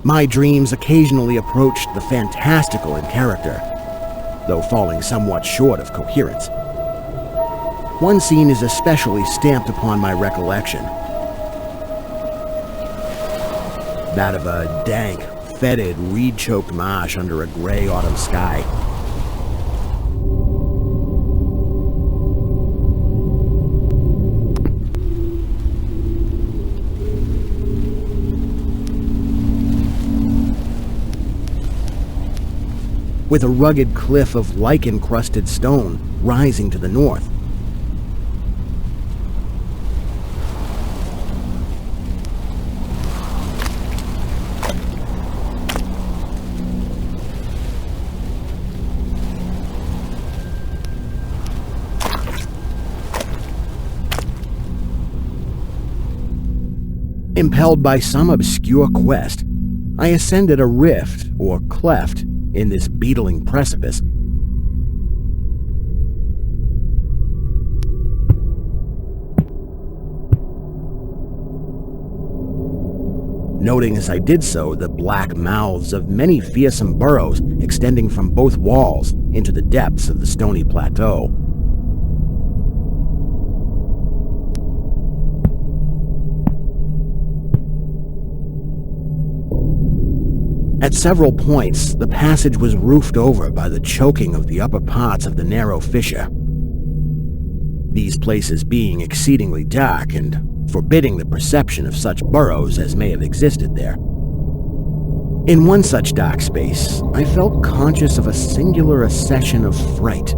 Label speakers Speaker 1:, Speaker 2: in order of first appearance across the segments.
Speaker 1: My dreams occasionally approached the fantastical in character, though falling somewhat short of coherence. One scene is especially stamped upon my recollection. That of a dank, fetid, reed-choked marsh under a gray autumn sky. With a rugged cliff of lichen-crusted stone rising to the north. Impelled by some obscure quest, I ascended a rift or cleft in this beetling precipice. Noting as I did so the black mouths of many fearsome burrows extending from both walls into the depths of the stony plateau. At several points, the passage was roofed over by the choking of the upper parts of the narrow fissure. These places being exceedingly dark and forbidding the perception of such burrows as may have existed there. In one such dark space, I felt conscious of a singular accession of fright,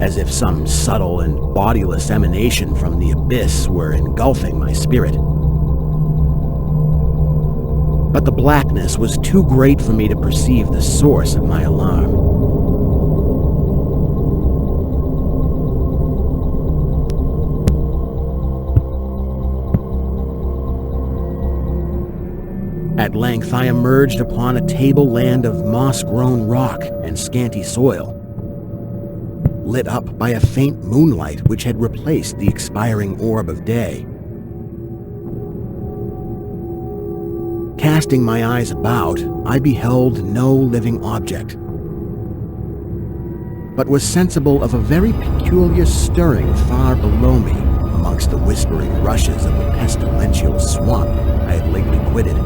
Speaker 1: as if some subtle and bodiless emanation from the abyss were engulfing my spirit. But the blackness was too great for me to perceive the source of my alarm. At length, I emerged upon a tableland of moss-grown rock and scanty soil, lit up by a faint moonlight which had replaced the expiring orb of day. Casting my eyes about, I beheld no living object, but was sensible of a very peculiar stirring far below me amongst the whispering rushes of the pestilential swamp I had lately quitted.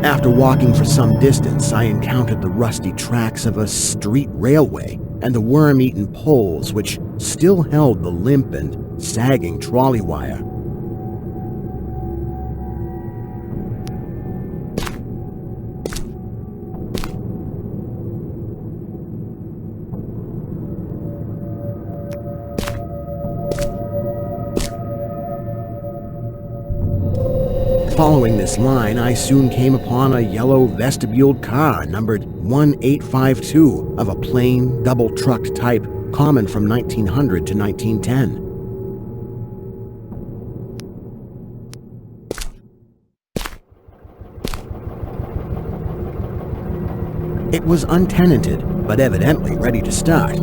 Speaker 1: After walking for some distance, I encountered the rusty tracks of a street railway and the worm-eaten poles which still held the limp and sagging trolley wire. Following this line, I soon came upon a yellow vestibuled car numbered 1852 of a plain, double-trucked type common from 1900 to 1910. It was untenanted, but evidently ready to start.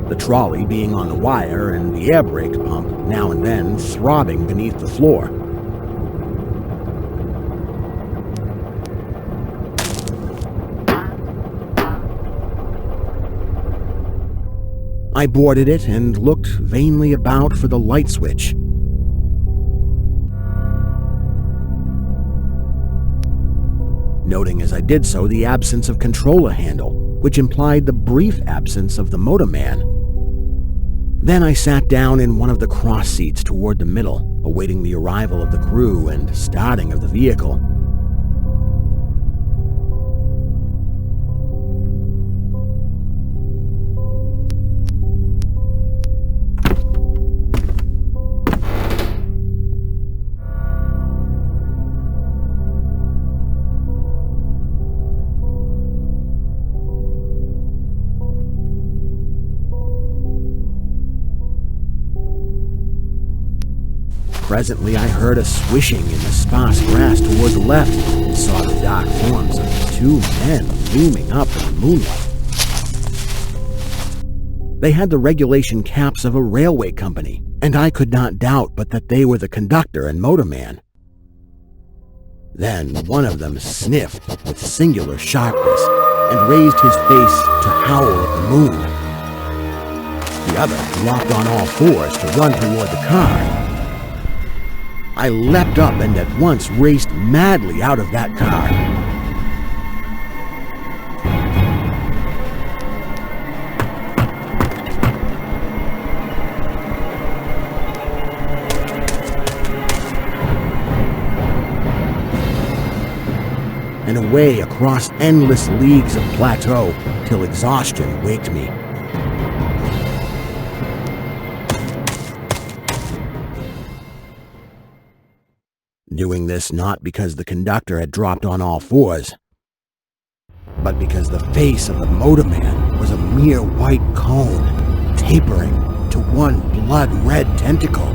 Speaker 1: The trolley being on the wire and the air brake pump now and then throbbing beneath the floor. I boarded it and looked vainly about for the light switch. Noting as I did so the absence of controller handle, which implied the brief absence of the motorman. Then I sat down in one of the cross seats toward the middle, awaiting the arrival of the crew and starting of the vehicle. Presently I heard a swishing in the sparse grass toward the left and saw the dark forms of two men looming up in the moonlight. They had the regulation caps of a railway company, and I could not doubt but that they were the conductor and motorman. Then one of them sniffed with singular sharpness and raised his face to howl at the moon. The other dropped on all fours to run toward the car. I leapt up and at once raced madly out of that car. And away across endless leagues of plateau till exhaustion waked me. Doing this not because the conductor had dropped on all fours, but because the face of the motorman was a mere white cone, tapering to one blood-red tentacle.